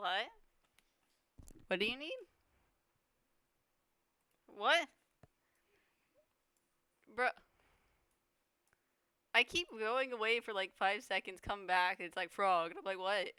What? What do you need? What? Bro, I keep going away for like 5 seconds, come back, and it's like frog. And I'm like, what?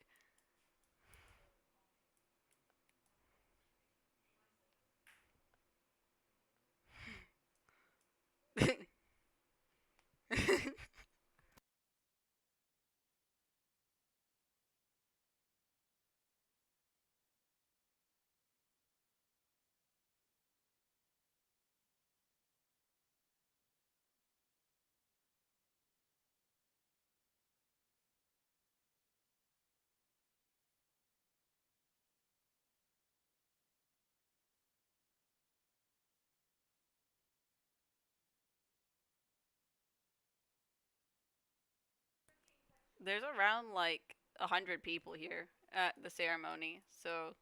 There's around like 100 people here at the ceremony, so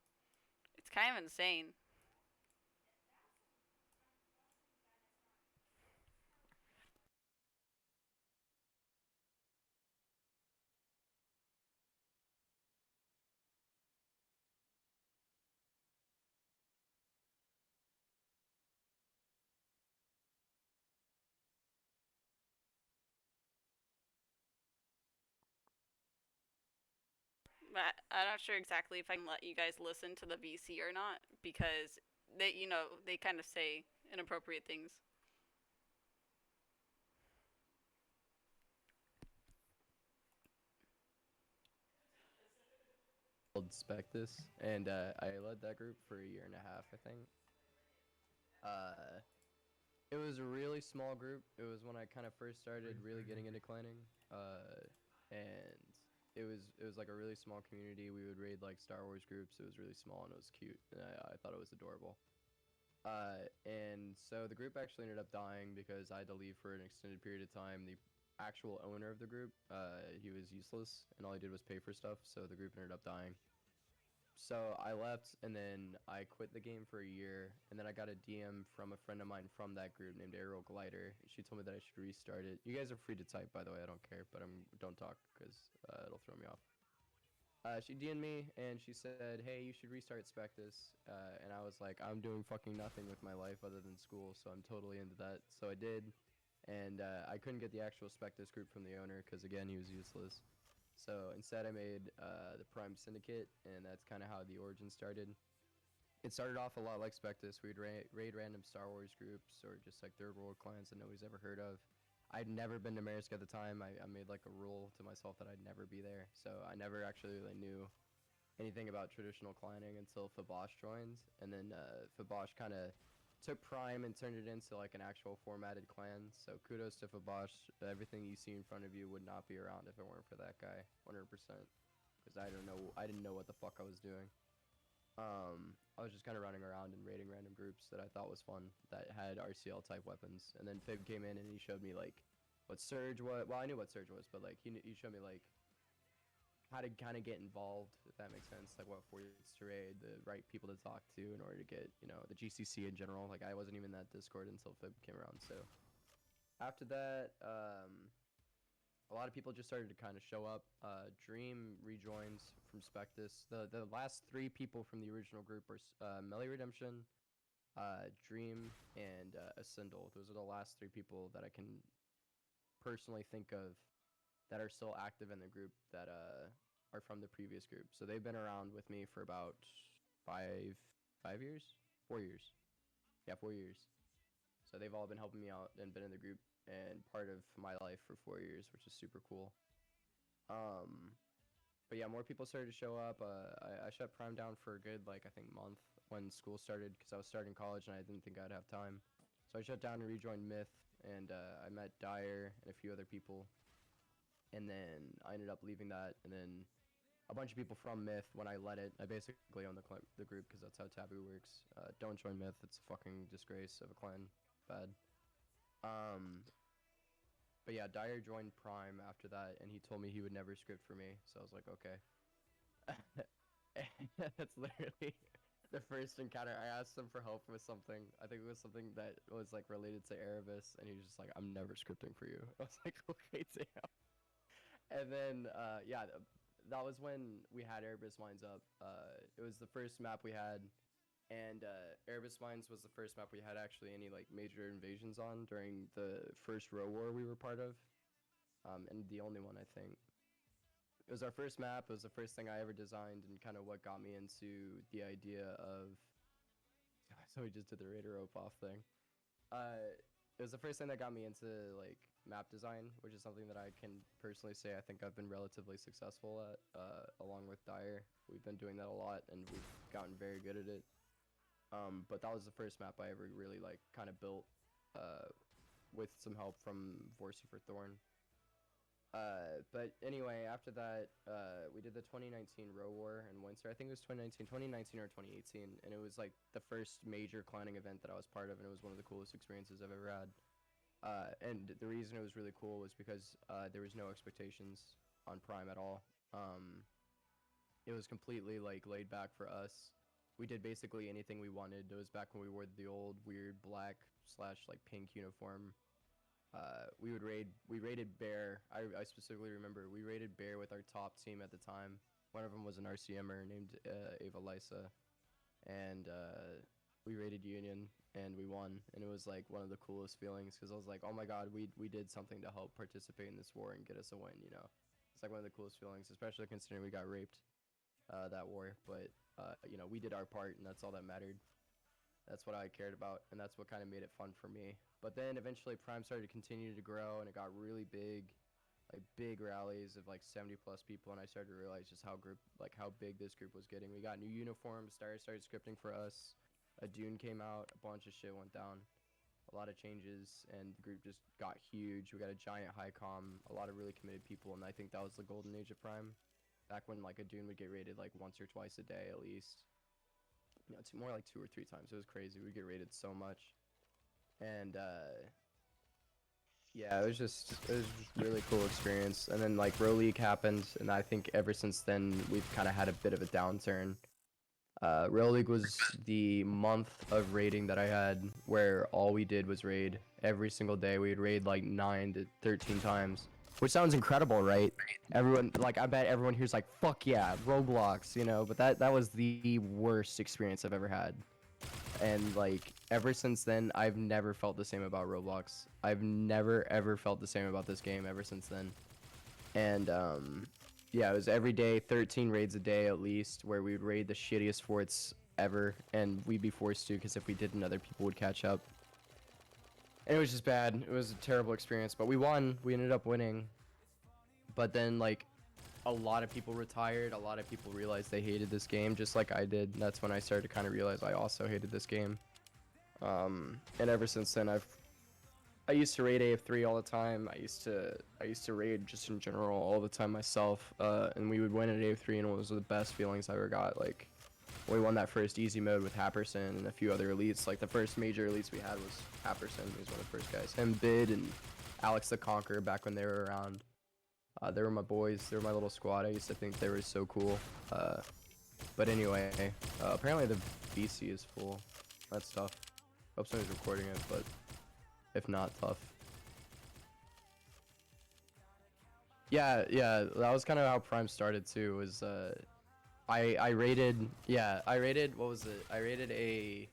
it's kind of insane. But I'm not sure exactly if I can let you guys listen to the VC or not because they kind of say inappropriate things. Called Spectus, and I led that group for a year and a half, I think. Uh, it was a really small group. It was when I kind of first started really getting into clanning, and it was like a really small community. We would raid like Star Wars groups. It was really small and it was cute, and I thought it was adorable. And so the group actually ended up dying because I had to leave for an extended period of time. The actual owner of the group, he was useless, and all he did was pay for stuff. So the group ended up dying. So I left and then I quit the game for a year, and then I got a DM from a friend of mine from that group named Aerial Glider. She told me that I should restart it. You guys are free to type, by the way. I don't care, but don't talk because it'll throw me off. She DM'd me and she said, "Hey, you should restart Spectus." And I was like, "I'm doing fucking nothing with my life other than school, so I'm totally into that." So I did, and I couldn't get the actual Spectus group from the owner because again, he was useless. So instead, I made the Prime Syndicate, and that's kind of how the origin started. It started off a lot like Spectus. We'd raid random Star Wars groups or just like third world clans that nobody's ever heard of. I'd never been to Marisk at the time. I made like a rule to myself that I'd never be there. So I never actually really knew anything about traditional clanning until Fabosh joined. And then Fabosh kind of took Prime and turned it into like an actual formatted clan. So kudos to Fabosh. Everything you see in front of you would not be around if it weren't for that guy, 100%. Because I didn't know what the fuck I was doing. I was just kind of running around and raiding random groups that I thought was fun that had RCL type weapons. And then Fib came in and he showed me like what Surge was. Well, I knew what Surge was, but like he showed me like how to kind of get involved, if that makes sense. Like what forts to raid, the right people to talk to in order to get the GCC in general. Like I wasn't even in that Discord until Fib came around. So after that, a lot of people just started to kind of show up. Dream rejoins from Spectus. The last three people from the original group are Melee Redemption, Dream, and Ascendal. Those are the last three people that I can personally think of that are still active in the group that are from the previous group. So they've been around with me for about five 5 years, 4 years. Yeah, 4 years. So they've all been helping me out and been in the group and part of my life for 4 years, which is super cool. Um, but yeah, more people started to show up. I shut Prime down for a good like I think month when school started because I was starting college and I didn't think I'd have time. So I shut down and rejoined Myth, and I met Dyer and a few other people, and then I ended up leaving that, and then a bunch of people from Myth when I let it. I basically own the group because that's how Taboo works. Don't join Myth; it's a fucking disgrace of a clan. Bad. Um, but yeah, Dyer joined Prime after that, and he told me he would never script for me. So I was like, okay. That's literally the first encounter. I asked him for help with something. I think it was something that was like related to Erebus, and he was just like, "I'm never scripting for you." I was like, "Okay, damn." And then, yeah, that was when we had Erebus Mines up. It was the first map we had, and Erebus Mines was the first map we had actually any like major invasions on during the first Row War we were part of, and the only one I think. It was our first map. It was the first thing I ever designed, and kind of what got me into the idea of. So we just did the Raider rope off thing. It was the first thing that got me into like map design, which is something that I can personally say I think I've been relatively successful at, along with Dyer. We've been doing that a lot, and we've gotten very good at it. But that was the first map I ever really like kind of built, with some help from Vorsifer Thorn. But anyway, after that, we did the 2019 Row War in Windsor. I think it was 2019 or 2018, and it was like the first major clanning event that I was part of, and it was one of the coolest experiences I've ever had. And the reason it was really cool was because there was no expectations on Prime at all. It was completely like laid back for us. We did basically anything we wanted. It was back when we wore the old weird black slash like pink uniform. We raided Bear. I specifically remember we raided Bear with our top team at the time. One of them was an RCMer named Ava Lysa, and we raided Union and we won. And it was like one of the coolest feelings because I was like, oh my god, we did something to help participate in this war and get us a win. You know, it's like one of the coolest feelings, especially considering we got raped that war. But you know, we did our part, and that's all that mattered. That's what I cared about, and that's what kind of made it fun for me. But then eventually Prime started to continue to grow, and it got really big, like big rallies of like 70 plus people, and I started to realize just how big this group was getting. We got new uniforms, started scripting for us. A Dune came out, a bunch of shit went down, a lot of changes, and the group just got huge. We got a giant high com, a lot of really committed people, and I think that was the golden age of Prime. Back when like a Dune would get rated like once or twice a day at least. You know, it's more like 2 or 3 times. It was crazy. We get rated so much, and yeah, it was just really cool experience. And then like Row League happened, and I think ever since then we've kind of had a bit of a downturn. Row League was the month of raiding that I had where all we did was raid every single day. We'd raid like 9 to 13 times, which sounds incredible, right? Everyone, like, I bet everyone here's like, fuck yeah, Roblox, you know, but that was the worst experience I've ever had. And like ever since then, I've never felt the same about Roblox. I've never ever felt the same about this game ever since then. And yeah, it was every day, 13 raids a day at least, where we would raid the shittiest forts ever, and we'd be forced to because if we didn't, other people would catch up. And it was just bad. It was a terrible experience, but we won. We ended up winning. But then like a lot of people retired. A lot of people realized they hated this game just like I did. And that's when I started to kind of realize I also hated this game. And ever since then I used to raid AF3 all the time. I used to raid just in general all the time myself. And we would win at AF3, and it was the best feelings I ever got. Like we won that first easy mode with Happerson and a few other elites. Like the first major elites we had was Happerson. He was one of the first guys. Him, Bid, and Alex the Conqueror back when they were around. They were my boys. They were my little squad. I used to think they were so cool. But anyway, apparently the VC is full. That's tough. Hope somebody's recording it, but if not, tough. Yeah, that was kind of how Prime started too. Was I rated, yeah, I rated, what was it? I rated a,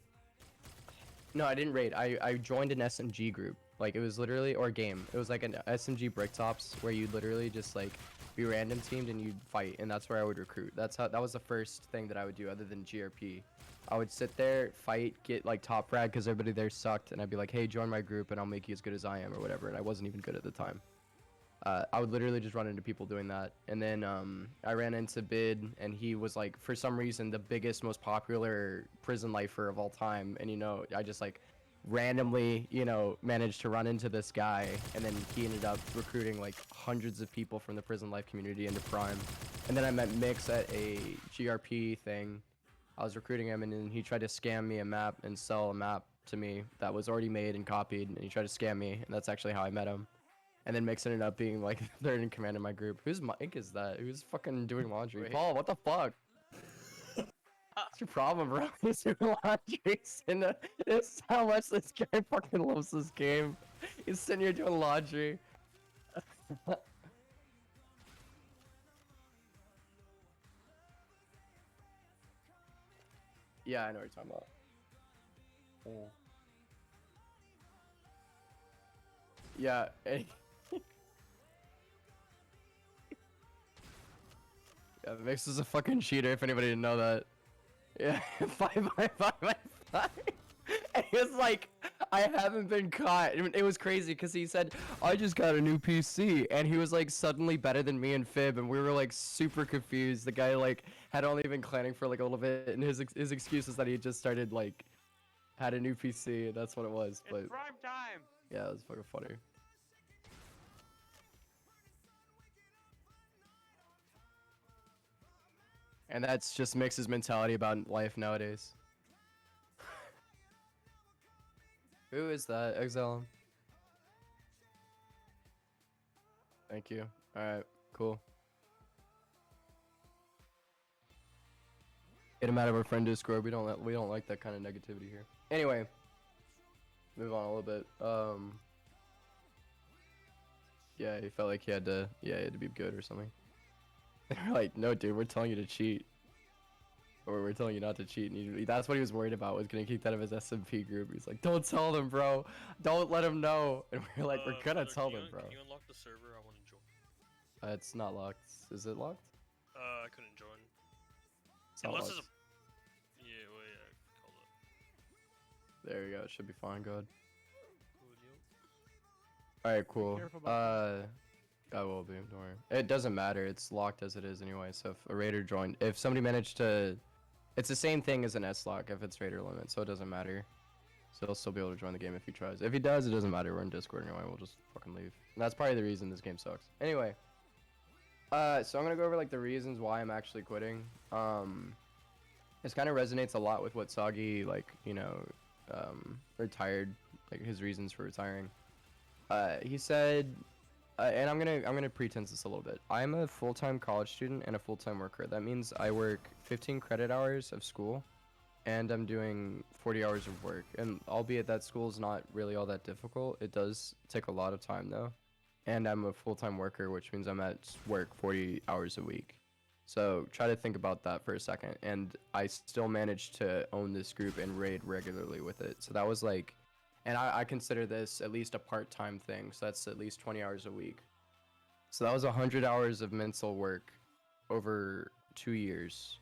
no, I didn't rate. I joined an SMG group. Like it was literally, or game. It was like an SMG Bricktops where you literally just like be random teamed and you'd fight, and that's where I would recruit. That was the first thing that I would do other than GRP. I would sit there, fight, get like top frag because everybody there sucked, and I'd be like, hey, join my group and I'll make you as good as I am or whatever. And I wasn't even good at the time. I would literally just run into people doing that. And then I ran into Bid, and he was like, for some reason, the biggest, most popular prison lifer of all time. And, you know, I just like randomly, you know, managed to run into this guy. And then he ended up recruiting like hundreds of people from the prison life community into Prime. And then I met Mix at a GRP thing. I was recruiting him, and then he tried to scam me a map and sell a map to me that was already made and copied. And he tried to scam me, and that's actually how I met him. And then Mix ended up being like third in command of my group. Whose mic is that? Who's fucking doing laundry? Wait. Paul, what the fuck? What's your problem, bro? He's doing laundry. This is how much this guy fucking loves this game. He's sitting here doing laundry. Yeah, I know what you're talking about. Oh. Yeah. Yeah, Vix is a fucking cheater. If anybody didn't know that. Yeah, 5 by 5 by 5. And it's like, I haven't been caught. It was crazy because he said, I just got a new PC. And he was like suddenly better than me and Fib. And we were like super confused. The guy like had only been clanning for like a little bit. And his excuse is that he just started like, had a new PC. That's what it was. It's But prime time. yeah, it was fucking funny. And that's just Mix's mentality about life nowadays. Who is that? Exile. Thank you. Alright, cool. Get him out of our friend Discord. We don't like that kind of negativity here. Anyway, move on a little bit. Yeah, he felt like he had to be good or something. They're like, no, dude, we're telling you to cheat, or we're telling you not to cheat. And that's what he was worried about, was getting kicked out of his SMP group. He's like, don't tell them, bro. Don't let them know. And we're like, we're gonna tell them, bro. Can you unlock the server? I want to join. It's not locked. Is it locked? I couldn't join. It's not Unless locked. it's a... Yeah, wait, I called it. There you go. It should be fine. Good. Coolio. All right, cool. careful about I will be. Don't worry. It doesn't matter. It's locked as it is anyway. So if a raider joined, if somebody managed to, it's the same thing as an S lock if it's raider limit, so it doesn't matter. So he'll still be able to join the game if he tries. If he does, it doesn't matter. We're in Discord anyway. We'll just fucking leave. And that's probably the reason this game sucks. Anyway, so I'm gonna go over like the reasons why I'm actually quitting. This kind of resonates a lot with what Soggy retired, like his reasons for retiring. He said, and I'm gonna pretense this a little bit. I'm a full-time college student and a full-time worker. That means I work 15 credit hours of school, and I'm doing 40 hours of work. And albeit that school is not really all that difficult, it does take a lot of time though. And I'm a full-time worker, which means I'm at work 40 hours a week. So try to think about that for a second. And I still managed to own this group and raid regularly with it. So that was like, and I consider this at least a part-time thing. So that's at least 20 hours a week. So that was 100 hours of mental work over 2 years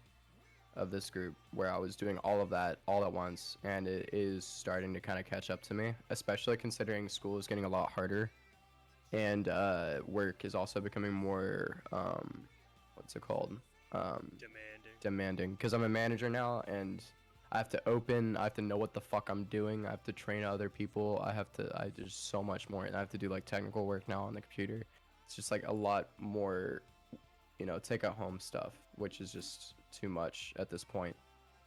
of this group, where I was doing all of that all at once. And it is starting to kind of catch up to me, especially considering school is getting a lot harder. And work is also becoming more, what's it called? Demanding. Because I'm a manager now, and I have to know what the fuck I'm doing. I have to train other people. There's so much more. And I have to do like technical work now on the computer. It's just like a lot more, take at home stuff, which is just too much at this point.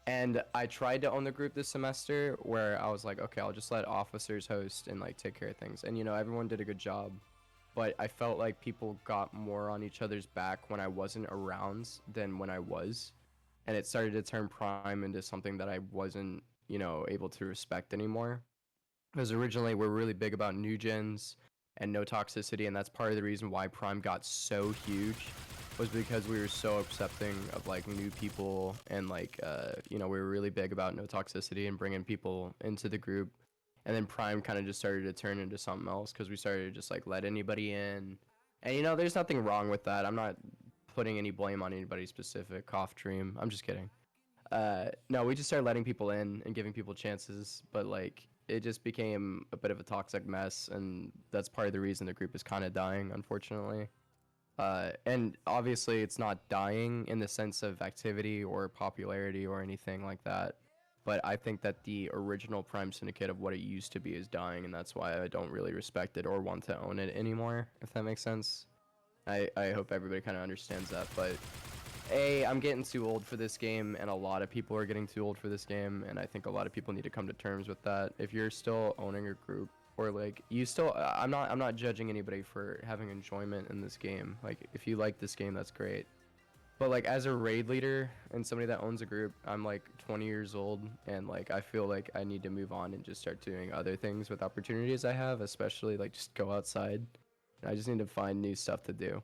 And I tried to own the group this semester, where I was like, okay, I'll just let officers host and like take care of things. And everyone did a good job. But I felt like people got more on each other's back when I wasn't around than when I was. And it started to turn Prime into something that I wasn't, able to respect anymore. Because originally we're really big about new gens and no toxicity, and that's part of the reason why Prime got so huge, was because we were so accepting of like new people, and like we were really big about no toxicity and bringing people into the group. And then Prime kind of just started to turn into something else, because we started to just like let anybody in. And there's nothing wrong with that. I'm not putting any blame on anybody specific. Cough Dream. I'm just kidding. No, we just started letting people in and giving people chances, but like it just became a bit of a toxic mess, and that's part of the reason the group is kind of dying, unfortunately. And obviously it's not dying in the sense of activity or popularity or anything like that. But I think that the original Prime Syndicate of what it used to be is dying, and that's why I don't really respect it or want to own it anymore, if that makes sense. I hope everybody kind of understands that. But I'm getting too old for this game, and a lot of people are getting too old for this game, and I think a lot of people need to come to terms with that. If you're still owning a group, or like I'm not judging anybody for having enjoyment in this game. Like, if you like this game, that's great. But like, as a raid leader and somebody that owns a group, I'm like 20 years old, and like I feel like I need to move on and just start doing other things with opportunities I have, especially like just go outside. I just need to find new stuff to do.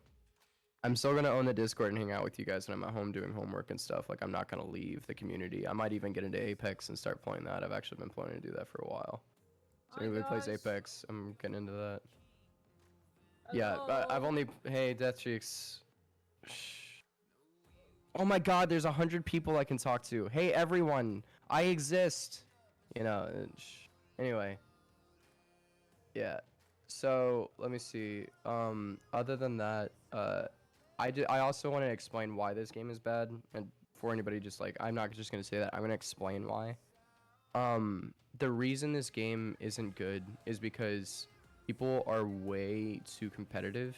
I'm still gonna own the Discord and hang out with you guys when I'm at home doing homework and stuff. Like I'm not gonna leave the community. I might even get into Apex and start playing that. I've actually been planning to do that for a while. So Oh my anybody plays gosh. Apex, I'm getting into that. As Yeah, but I've well. only hey Death Cheeks. Shh. Oh my God, there's 100 people I can talk to. Hey everyone, I exist. You know. Anyway. Yeah. So let me see. Other than that, I also want to explain why this game is bad, and for anybody just like I'm not just gonna say that. I'm gonna explain why. The reason this game isn't good is because people are way too competitive,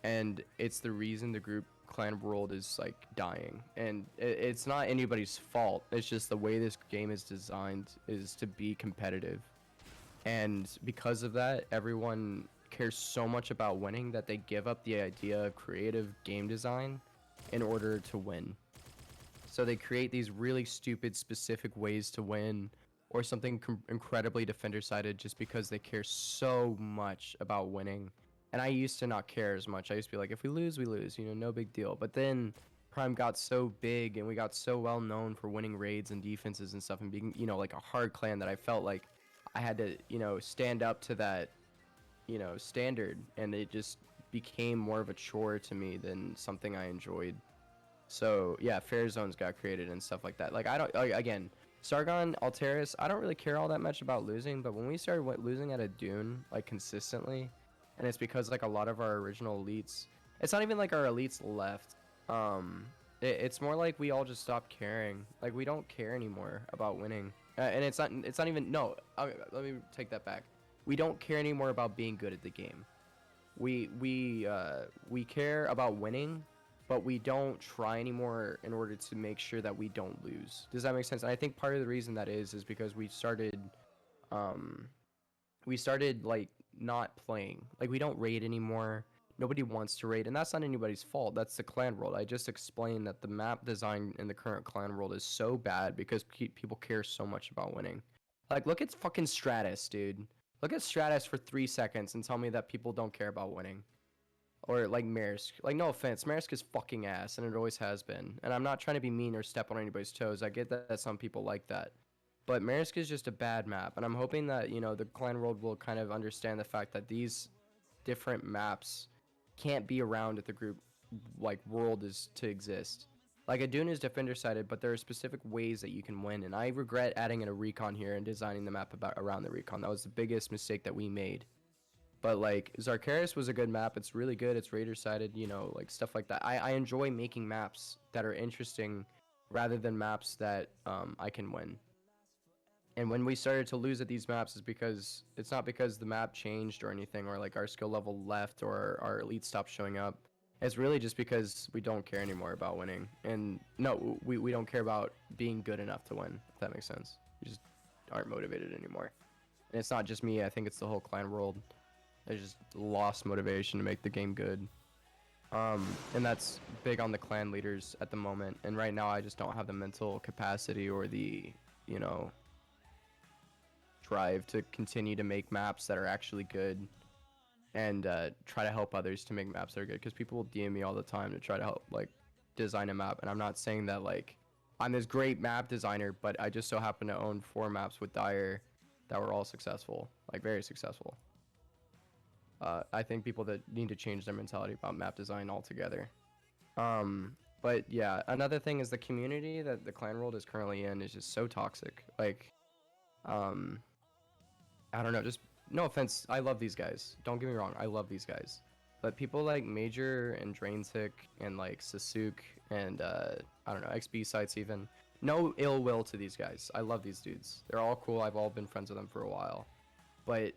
and it's the reason the group clan world is like dying. And it's not anybody's fault. It's just the way this game is designed is to be competitive. And because of that, everyone cares so much about winning that they give up the idea of creative game design in order to win. So they create these really stupid, specific ways to win, or something incredibly defender-sided just because they care so much about winning. And I used to not care as much. I used to be like, if we lose, we lose, you know, no big deal. But then Prime got so big and we got so well known for winning raids and defenses and stuff and being, you know, like a hard clan that I felt like I had to, you know, stand up to that, you know, standard, and it just became more of a chore to me than something I enjoyed. So yeah, fair zones got created and stuff like that. Like I don't, like, again, Sargon, Alteris, I don't really care all that much about losing, but when we started losing at a Dune like consistently, and it's because like a lot of our original elites, it's not even like our elites left. It's more like we all just stopped caring. Like we don't care anymore about winning. And it's not even no. Let me take that back. We don't care anymore about being good at the game. We care about winning, but we don't try anymore in order to make sure that we don't lose. Does that make sense? And I think part of the reason that is because um we started like not playing. Like we don't raid anymore. Nobody wants to raid, and that's not anybody's fault. That's the clan world. I just explained that the map design in the current clan world is so bad because people care so much about winning. Like, look at fucking Stratus, dude. Look at Stratus for 3 seconds and tell me that people don't care about winning. Or like Maersk. Like, no offense, Maersk is fucking ass, and it always has been. And I'm not trying to be mean or step on anybody's toes. I get that some people like that. But Maersk is just a bad map, and I'm hoping that, you know, the clan world will kind of understand the fact that these different maps can't be around if the group like world is to exist. Like Aduna is defender sided, but there are specific ways that you can win, and I regret adding in a recon here and designing the map about around the recon. That was the biggest mistake that we made. But like Zarkaris was a good map. It's really good. It's raider sided, you know, like stuff like that. I enjoy making maps that are interesting rather than maps that I can win. And when we started to lose at these maps is because it's not because the map changed or anything, or like our skill level left or our elite stopped showing up. It's really just because we don't care anymore about winning. And no, we don't care about being good enough to win, if that makes sense. We just aren't motivated anymore. And it's not just me, I think it's the whole clan world. They just lost motivation to make the game good. And that's big on the clan leaders at the moment. And right now I just don't have the mental capacity or the, you know, drive to continue to make maps that are actually good and try to help others to make maps that are good, because people will DM me all the time to try to help like design a map, and I'm not saying that like I'm this great map designer, but I just so happen to own 4 maps with Dyer that were all successful, like very successful. I think people that need to change their mentality about map design altogether. But yeah, another thing is the community that the clan world is currently in is just so toxic. Like um I don't know, just no offense, I love these guys. Don't get me wrong, I love these guys. But people like Major and Draintick and like Sasuke and I don't know, XB sites even. No ill will to these guys. I love these dudes. They're all cool. I've all been friends with them for a while. But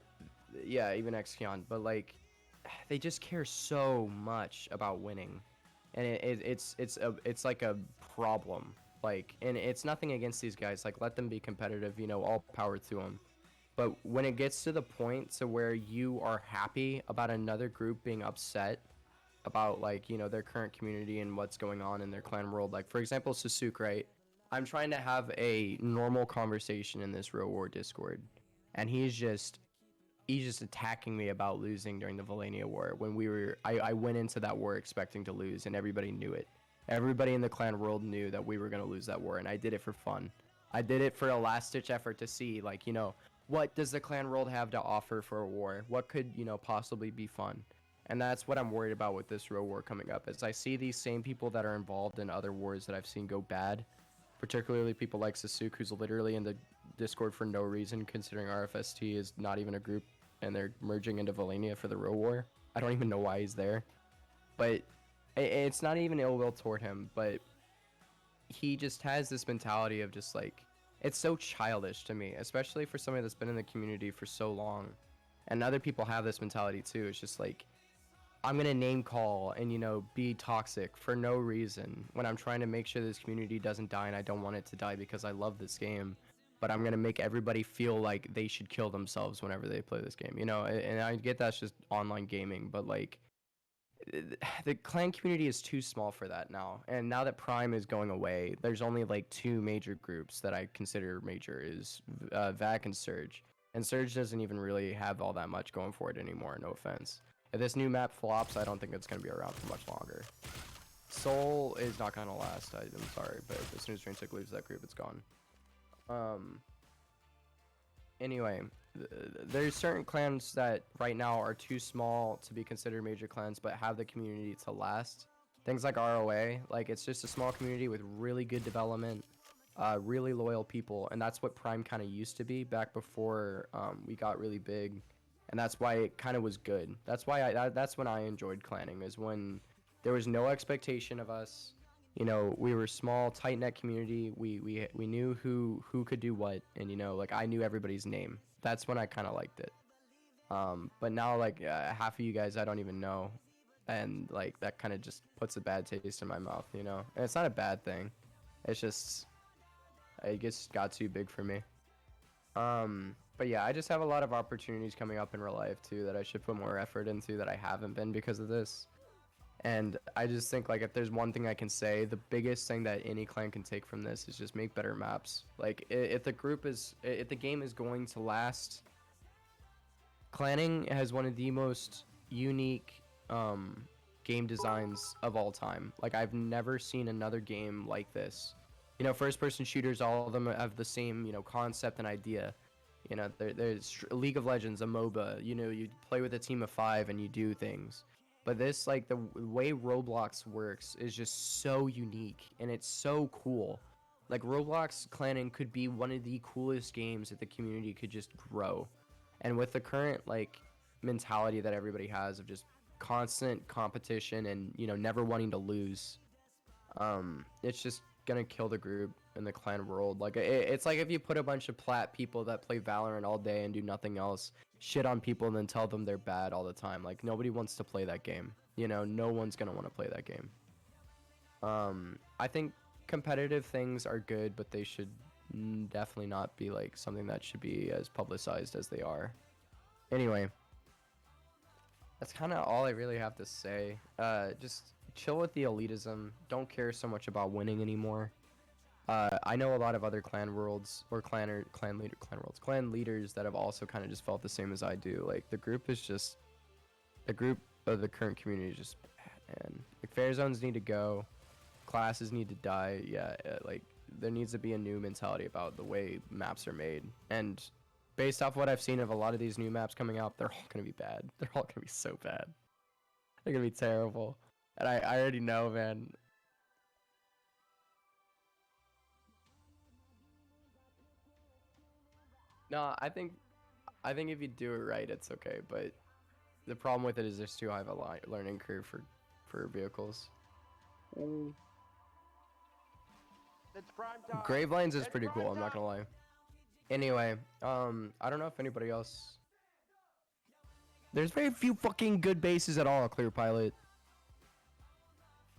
yeah, even Xkion. But like they just care so much about winning. And it's like a problem. Like, and it's nothing against these guys. Like, let them be competitive, you know, all power to them. But when it gets to the point to where you are happy about another group being upset about, like, you know, their current community and what's going on in their clan world, like for example Sasuke, right? I'm trying to have a normal conversation in this real war Discord, and he's just he's just attacking me about losing during the Valenia War when I went into that war expecting to lose, and everybody knew it. Everybody in the clan world knew that we were going to lose that war, and I did it for fun. I did it for a last-ditch effort to see, like, what does the clan world have to offer for a war? What could, possibly be fun? And that's what I'm worried about with this real war coming up, is I see these same people that are involved in other wars that I've seen go bad, particularly people like Sasuke, who's literally in the Discord for no reason, considering RFST is not even a group, and they're merging into Valenia for the real war. I don't even know why he's there. But it's not even ill will toward him, but he just has this mentality of just like, it's so childish to me, especially for somebody that's been in the community for so long. And other people have this mentality too. It's just like, I'm gonna name call and be toxic for no reason when I'm trying to make sure this community doesn't die, and I don't want it to die because I love this game. But I'm gonna make everybody feel like they should kill themselves whenever they play this game, And I get that's just online gaming, but like, the clan community is too small for that now. And now that Prime is going away, there's only like 2 major groups that I consider major, is Vac and Surge. And Surge doesn't even really have all that much going for it anymore, no offense. If this new map flops, I don't think it's going to be around for much longer. Soul is not going to last, I'm sorry, but as soon as Drainsick leaves that group, it's gone. Anyway, there's certain clans that right now are too small to be considered major clans, but have the community to last. Things like ROA, like it's just a small community with really good development, really loyal people, and that's what Prime kind of used to be back before we got really big. And that's why it kind of was good. That's why that's when I enjoyed clanning, is when there was no expectation of us. We were small, tight-knit community. We knew who could do what, and like I knew everybody's name. That's when I kind of liked it. But now like half of you guys I don't even know, and like that kind of just puts a bad taste in my mouth, And it's not a bad thing. It's just it just got too big for me. But yeah, I just have a lot of opportunities coming up in real life too that I should put more effort into that I haven't been because of this. And I just think like if there's one thing I can say, the biggest thing that any clan can take from this is just make better maps. Like if the game is going to last, clanning has one of the most unique game designs of all time. Like I've never seen another game like this. First person shooters, all of them have the same, concept and idea. There's League of Legends, a MOBA, you play with a team of 5 and you do things. But this, like, the way Roblox works is just so unique, and it's so cool. Like, Roblox clanning could be one of the coolest games that the community could just grow. And with the current, like, mentality that everybody has of just constant competition and, never wanting to lose, it's just gonna kill the group in the clan world. Like it's like if you put a bunch of plat people that play Valorant all day and do nothing else, shit on people and then tell them they're bad all the time. Like nobody wants to play that game. No one's gonna want to play that game. I think competitive things are good, but they should definitely not be like something that should be as publicized as they are. Anyway, that's kind of all I really have to say. Just chill with the elitism. Don't care so much about winning anymore. I know a lot of other clan leaders that have also kind of just felt the same as I do. Like the group of the current community is just bad, man. Like fair zones need to go, classes need to die. Yeah, like there needs to be a new mentality about the way maps are made. And based off what I've seen of a lot of these new maps coming out, they're all gonna be bad. They're all gonna be so bad. They're gonna be terrible. And I already know, man. No, I think if you do it right, it's okay. But the problem with it is there's too high of a learning curve for vehicles. It's prime time. Gravelines is It's pretty cool. prime I'm not gonna time. lie. Anyway, I don't know if anybody else. There's very few fucking good bases at all, Clear Pilot.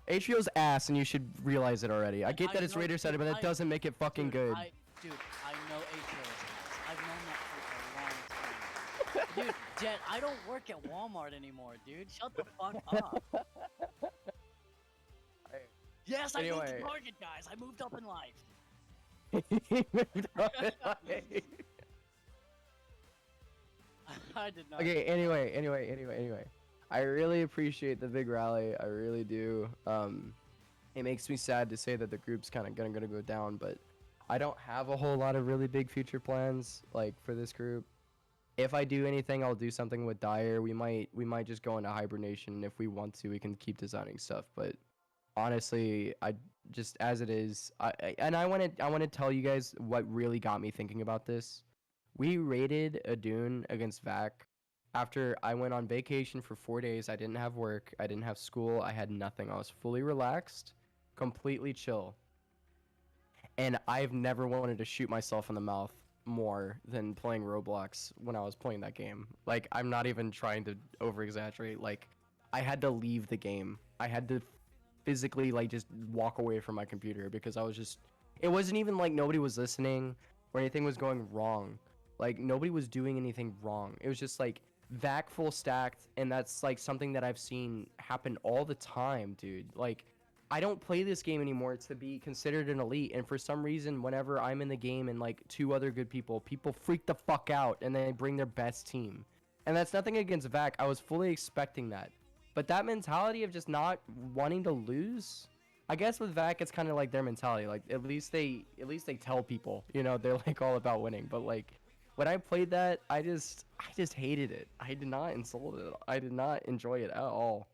HBO's ass, and you should realize it already. I get that it's Raider Center, but that doesn't make it fucking good. Dude, I know HBO's ass. I've known that for a long time. Dude, Jet, I don't work at Walmart anymore, dude. Shut the fuck up. Yes, I moved Anyway. to Target, guys. I moved up in life. I did not. Okay, anyway. I really appreciate the big rally. I really do. It makes me sad to say that the group's kind of gonna go down, but I don't have a whole lot of really big future plans like for this group. If I do anything, I'll do something with Dyer. We might just go into hibernation, and if we want to, we can keep designing stuff. But honestly, I just as it is, and I want to tell you guys what really got me thinking about this. We raided a dune against Vac after I went on vacation for 4 days. I didn't have work, I didn't have school, I had nothing. I was fully relaxed, completely chill, and I've never wanted to shoot myself in the mouth more than playing Roblox when I was playing that game. Like, I'm not even trying to over exaggerate. Like, I had to leave the game. I had to physically like just walk away from my computer because I was just it wasn't even like nobody was listening or anything was going wrong. Like nobody was doing anything wrong. It was just like vac full stacked, and that's like something that I've seen happen all the time, dude. Like I don't play this game anymore to be considered an elite, and for some reason whenever I'm in the game and like two other good people freak the fuck out and they bring their best team. And that's nothing against Vac. I was fully expecting that. But that mentality of just not wanting to lose, I guess with Vac it's kind of like their mentality. Like at least they tell people, they're like all about winning. But like when I played that, I just hated it. I did not insult it. I did not enjoy it at all.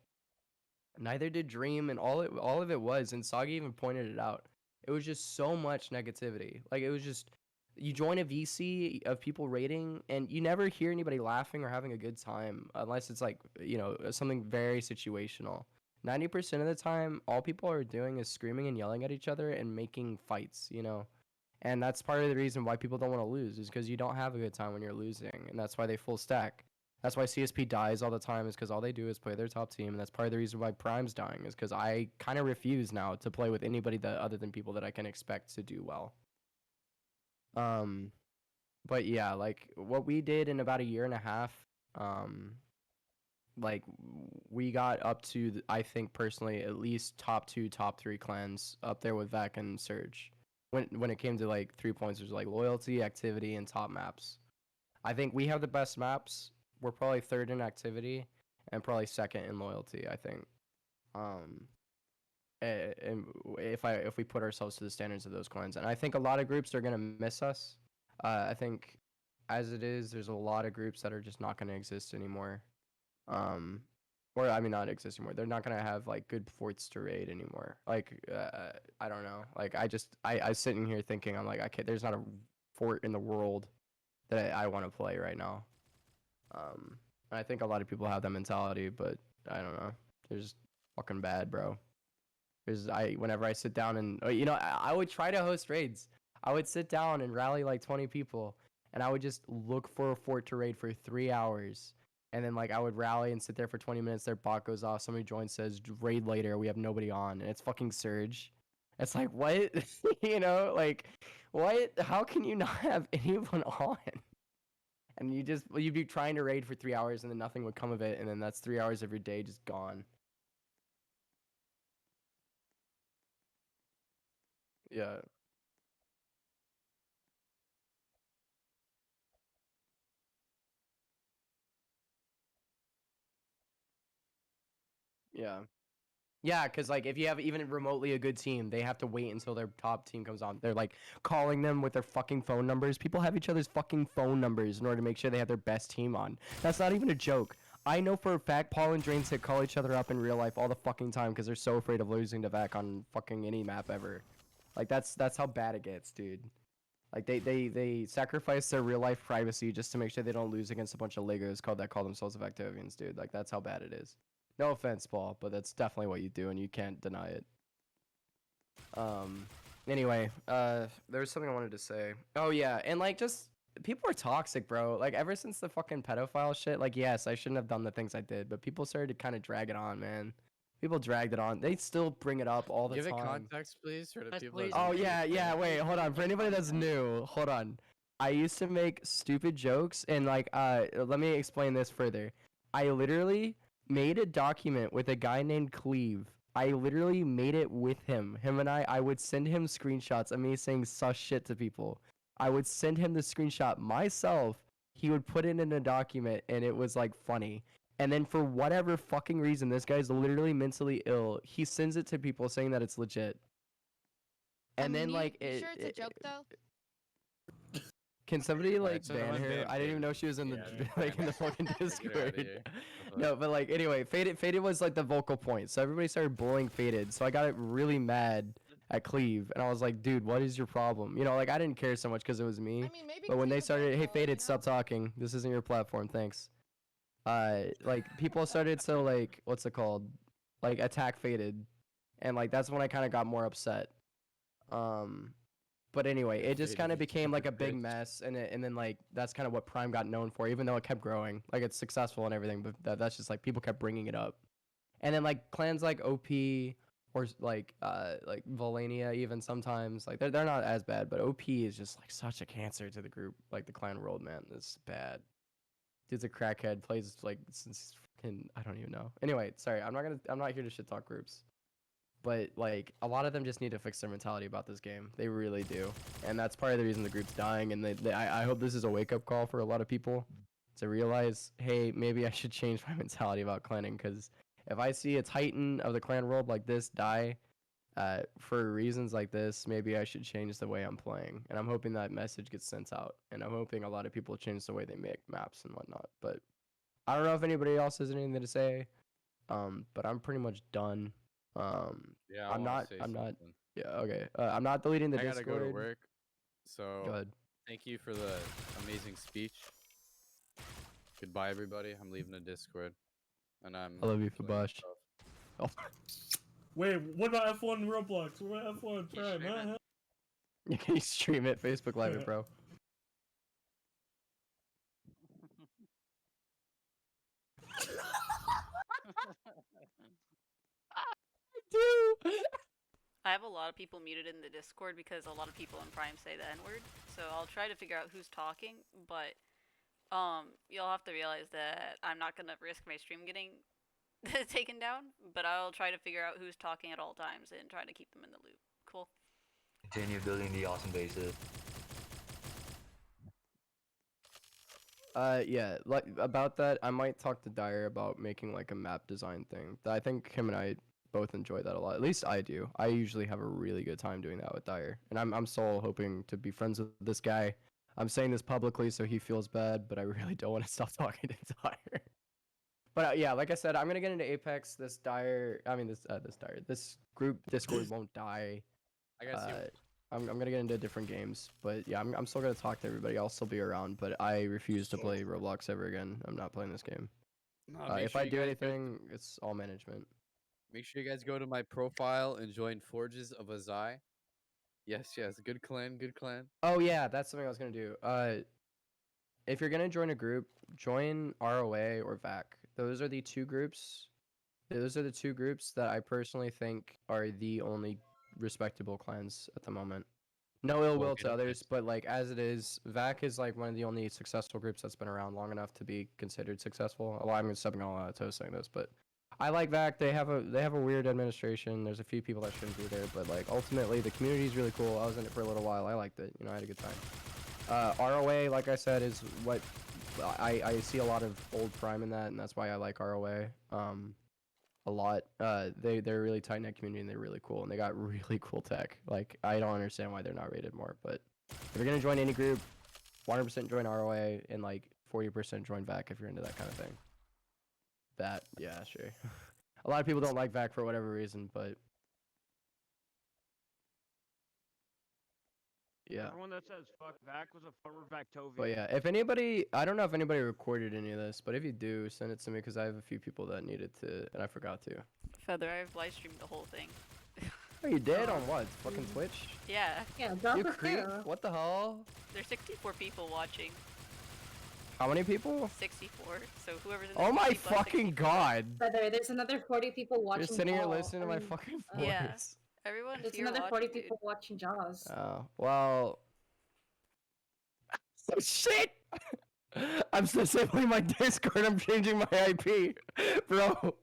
Neither did Dream, and all of it was, and Sagi even pointed it out. It was just so much negativity. Like it was just you join a VC of people rating, and you never hear anybody laughing or having a good time unless it's like something very situational. 90% of the time, all people are doing is screaming and yelling at each other and making fights. And that's part of the reason why people don't want to lose is because you don't have a good time when you're losing, and that's why they full stack. That's why CSP dies all the time is because all they do is play their top team, and that's part of the reason why Prime's dying is because I kind of refuse now to play with anybody that other than people that I can expect to do well. Um, but yeah, like what we did in about a year and a half, um, like we got up to I think personally at least top two, top three clans up there with Vac and Surge. When it came to like 3 points, there's like loyalty, activity, and top maps. I think we have the best maps. We're probably third in activity, and probably second in loyalty. I think. Um, and if we put ourselves to the standards of those clans, and I think a lot of groups are gonna miss us. I think, as it is, there's a lot of groups that are just not gonna exist anymore. Um, or I mean, not exist anymore. They're not gonna have like good forts to raid anymore. Like, I don't know. Like, I sitting here thinking, I'm like, I can't. There's not a fort in the world that I want to play right now. And I think a lot of people have that mentality, but I don't know. They're just fucking bad, bro. Because whenever I sit down and I would try to host raids. I would sit down and rally like 20 people, and I would just look for a fort to raid for 3 hours, and then like I would rally and sit there for 20 minutes. Their bot goes off. Somebody joins, says raid later. We have nobody on, and it's fucking Surge. It's like what, like what? How can you not have anyone on? And you'd be trying to raid for 3 hours, and then nothing would come of it, and then that's 3 hours of your day just gone. Yeah. Yeah. Yeah, because like if you have even remotely a good team, they have to wait until their top team comes on. They're like calling them with their fucking phone numbers. People have each other's fucking phone numbers in order to make sure they have their best team on. That's not even a joke. I know for a fact Paul and Drain call each other up in real life all the fucking time because they're so afraid of losing to Vac on fucking any map ever. Like that's how bad it gets, dude. Like they sacrifice their real life privacy just to make sure they don't lose against a bunch of Legos that call themselves Vactovians, dude. Like that's how bad it is. No offense, Paul, but that's definitely what you do, and you can't deny it. Anyway, there was something I wanted to say. Oh yeah, and like just people are toxic, bro. Like ever since the fucking pedophile shit, like yes, I shouldn't have done the things I did, but people started to kind of drag it on, man. People dragged it on. They still bring it up all the Give it time. context, please, for the Yes, people. please. that Oh don't yeah, understand. yeah. Wait, hold on. For anybody that's new, hold on. I used to make stupid jokes, and like, let me explain this further. I literally made a document with a guy named Cleve. I literally made it with him. Him and I would send him screenshots of me saying sus shit to people. I would send him the screenshot myself, he would put it in a document and it was like funny. And then for whatever fucking reason, this guy's literally mentally ill. He sends it to people saying that it's legit. And then like you sure it's a joke though? can somebody Alright, like so ban I'm her? banned, I didn't even Faded. know she was in the Yeah, like in the ban her. fucking Get her outta Discord. here. No, but like anyway, Faded was like the vocal point. So everybody started bullying Faded. So I got really mad at Cleve, and I was like, dude, what is your problem? You know, like I didn't care so much because it was me. I mean, maybe. But when they Cleve's started, hey vocal, Faded, you know? stop talking. This isn't your platform. Thanks. Like people started to like what's it called, like attack Faded, and like that's when I kind of got more upset. But anyway, it just Faded, kind of you became like a stupid big bitch. mess, and then like that's kind of what Prime got known for, even though it kept growing. Like it's successful and everything, but that's just like people kept bringing it up, and then like clans like OP or like Volania even sometimes like they're not as bad, but OP is just like such a cancer to the group, like the clan world, man. It's bad. Dude's a crackhead, plays like since fucking I don't even know. Anyway, sorry, I'm not here to shit talk groups. But like a lot of them just need to fix their mentality about this game. They really do, and that's part of the reason the group's dying. And I hope this is a wake up call for a lot of people to realize, hey, maybe I should change my mentality about clanning. Because if I see a titan of the clan world like this die, for reasons like this, maybe I should change the way I'm playing. And I'm hoping that message gets sent out. And I'm hoping a lot of people change the way they make maps and whatnot. But I don't know if anybody else has anything to say. But I'm pretty much done. Yeah, I'm not. say I'm not. something. Yeah. Okay. I'm not deleting the I gotta Discord. go to work. So Go ahead. thank you for the amazing speech. Goodbye, everybody. I'm leaving the Discord, and I'm. I love you, playing Fabash. stuff. Oh, Wait, what about F1 Roblox? What about F1 You Prime? stream it? you can stream it, Facebook Live it, bro. I do. I have a lot of people muted in the Discord because a lot of people in Prime say the N-word. So I'll try to figure out who's talking, but you'll have to realize that I'm not gonna risk my stream getting taken down, but I'll try to figure out who's talking at all times and try to keep them in the loop. Cool. Continue building the awesome bases. Yeah, like about that, I might talk to Dyer about making like a map design thing. I think him and I both enjoy that a lot. At least I do. I usually have a really good time doing that with Dyer, and I'm so hoping to be friends with this guy. I'm saying this publicly so he feels bad, but I really don't want to stop talking to Dyer. But yeah, like I said, I'm gonna get into Apex. This group Discord won't die. I guess you. I'm gonna get into different games, but yeah, I'm still gonna talk to everybody. I'll still be around, but I refuse to play Roblox ever again. I'm not playing this game. Make If sure I you do guys anything, it's all management. Make sure you guys go to my profile and join Forges of Azai. Yes, good clan, good clan. Oh yeah, that's something I was gonna do. If you're gonna join a group, join ROA or VAC. Those are the two groups. Those are the two groups that I personally think are the only respectable clans at the moment. No ill will Okay, to that others, makes but like as it is, VAC is like one of the only successful groups that's been around long enough to be considered successful. Well, I'm stepping all out of toes saying this, but I like VAC. They have a weird administration. There's a few people that shouldn't be there, but like ultimately the community is really cool. I was in it for a little while. I liked it. You know, I had a good time. ROA, like I said, is what I see a lot of old Prime in that, and that's why I like ROA. A lot. They're a really tight knit community and they're really cool and they got really cool tech. Like I don't understand why they're not rated more. But if you're gonna join any group, 100% join ROA and like 40% join VAC if you're into that kind of thing. That yeah, sure. A lot of people don't like VAC for whatever reason, but yeah. Everyone that says fuck back was a former Vactovian. But yeah, if anybody, I don't know if anybody recorded any of this, but if you do, send it to me because I have a few people that needed to, and I forgot to. Feather, I've live streamed the whole thing. Oh, you did on what? Fucking Twitch? Yeah, Yeah, drop You a creep? arrow. What the hell? there's 64 people watching. How many people? 64. So whoever's in the Oh my 60 plus fucking 64. god! Brother, there's another 40 people watching. You're sitting here Jaws. listening to my I mean, fucking voice. Yeah. Everyone's There's here another watching, 40 dude. people watching Jaws. Oh, well. Oh shit! I'm disabling my Discord, I'm changing my IP. Bro.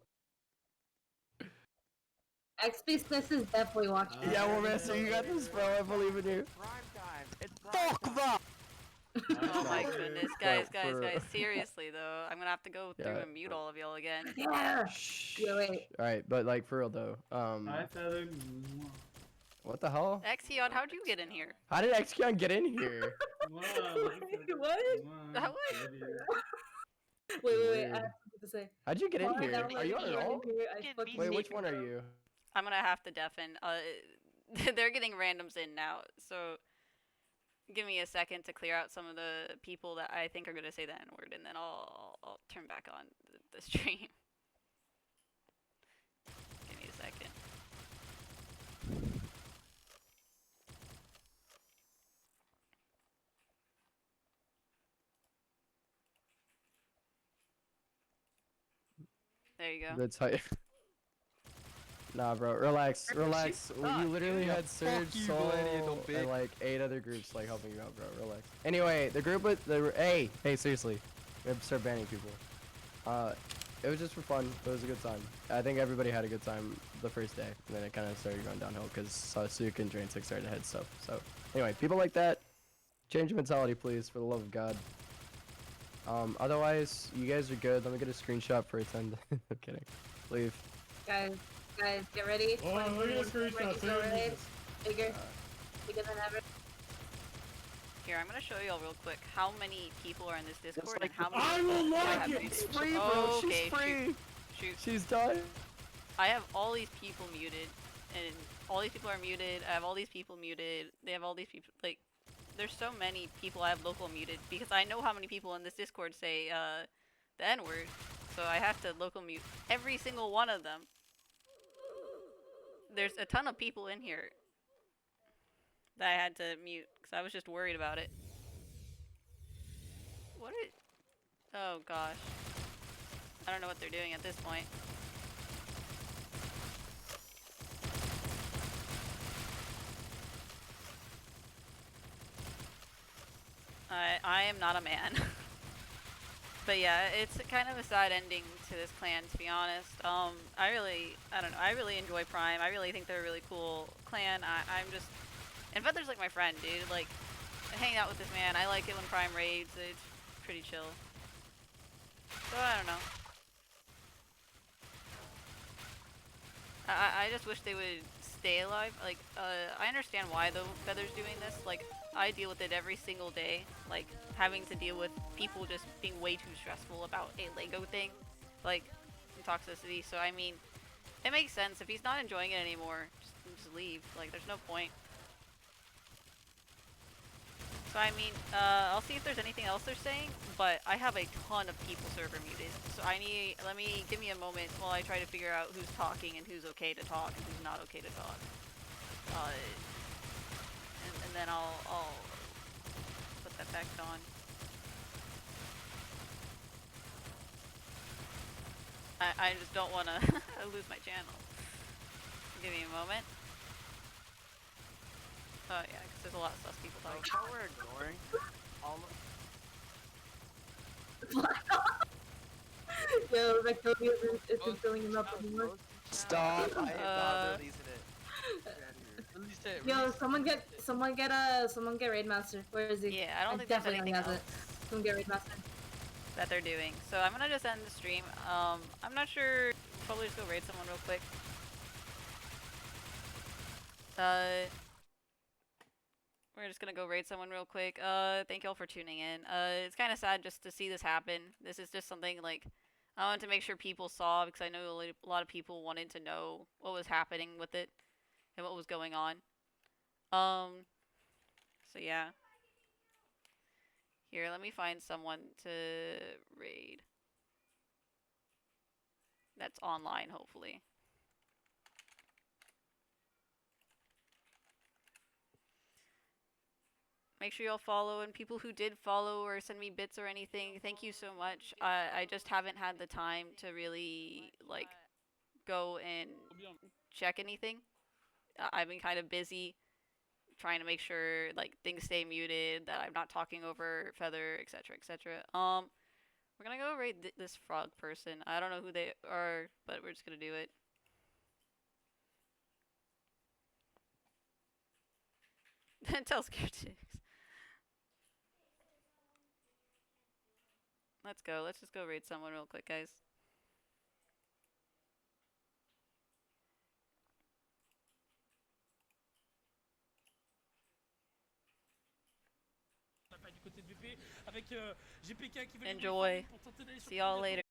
XP Smith is definitely watching. Yeah, well, man, so you got this, bro. I believe in you. Prime time. It's prime Fuck time. Oh my goodness, guys, guys, for- guys. Seriously though, I'm gonna have to go through Yeah. and mute all of y'all again. Yeah. Yeah, wait. All right, but like for real though, Hi, Feather. what the hell? Exion, how'd you get in here? How did Xkion get in here? Wow, look at Feather. What? Wow, What? love you. Wait, wait, wait. I Weird. have something to say. How'd you get in While I here? Are you downloaded on Ian it all? in here, I Fucking fucking Wait, which saved one it. are you? I'm gonna have to deafen. They're getting randoms in now, so give me a second to clear out some of the people that I think are gonna say the N word, and then I'll turn back on the stream. Give me a second. There you go. That's how. Nah, bro, relax, relax. You literally had Surge, you, Soul, Millennial, don't and bitch. like 8 other groups like helping you out, bro. Relax. Anyway, the group with the hey, seriously, we have to start banning people. It was just for fun. It was a good time. I think everybody had a good time the first day, and then it kind of started going downhill because Sasuke and Drain 6 started to head stuff. So, anyway, people like that, change your mentality, please, for the love of God. Otherwise, you guys are good. Let me get a screenshot for attend. I'm kidding. Leave. Guys, get ready. Oh, look at the 21 screenshot. is already bigger. Bigger than ever. Here, I'm gonna show y'all real quick how many people are in this Discord like and how many. I people will I lock have it. muted. It's free, bro. Okay, She's free. Shoot. She's done. I have all these people muted, and all these people are muted. I have all these people muted. They have all these people. Like, there's so many people I have local muted because I know how many people in this Discord say the N word, so I have to local mute every single one of them. There's a ton of people in here that I had to mute because I was just worried about it. What is? Oh gosh, I don't know what they're doing at this point. I am not a man. But yeah, it's kind of a sad ending to this clan, to be honest. I don't know, I really enjoy Prime. I really think they're a really cool clan. I'm just, and Feather's like my friend, dude. Like, hanging out with this man, I like it when Prime raids. It's pretty chill. So I don't know. I just wish they would stay alive. Like, I understand why though Feather's doing this. Like, I deal with it every single day. Like, having to deal with people just being way too stressful about a Lego thing. Like, toxicity. So, I mean, it makes sense. If he's not enjoying it anymore, just leave. Like, there's no point. So, I mean, I'll see if there's anything else they're saying, but I have a ton of people server muted. So give me a moment while I try to figure out who's talking and who's okay to talk and who's not okay to talk. And then I'll put that back on. I just don't want to lose my channel. Give me a moment. Oh yeah, because there's a lot of stuff people talking. How we're ignoring all of Yo, Victoria isn't filling him up anymore. Stop. I am Uh, not releasing it. Release it. Yo, release it. someone get Raidmaster. Where is he? Yeah, I don't think there's definitely anything has else it. Someone get Raidmaster. that they're doing. So I'm gonna just end the stream. I'm not sure. Probably just go raid someone real quick. We're just gonna go raid someone real quick. Thank y'all for tuning in. It's kind of sad just to see this happen. This is just something like I wanted to make sure people saw because I know a lot of people wanted to know what was happening with it and what was going on. So yeah. Here, let me find someone to raid. That's online, hopefully. Make sure y'all follow, and people who did follow or send me bits or anything, thank you so much. I just haven't had the time to really, like, go and check anything. I've been kind of busy trying to make sure, like, things stay muted, that I'm not talking over Feather, etc., etc. We're gonna go raid this frog person. I don't know who they are, but we're just gonna do it. Tell Scared Chicks. Let's go. Let's just go raid someone real quick, guys. Du côté de VP avec GPK qui veut Enjoy. See y'all later.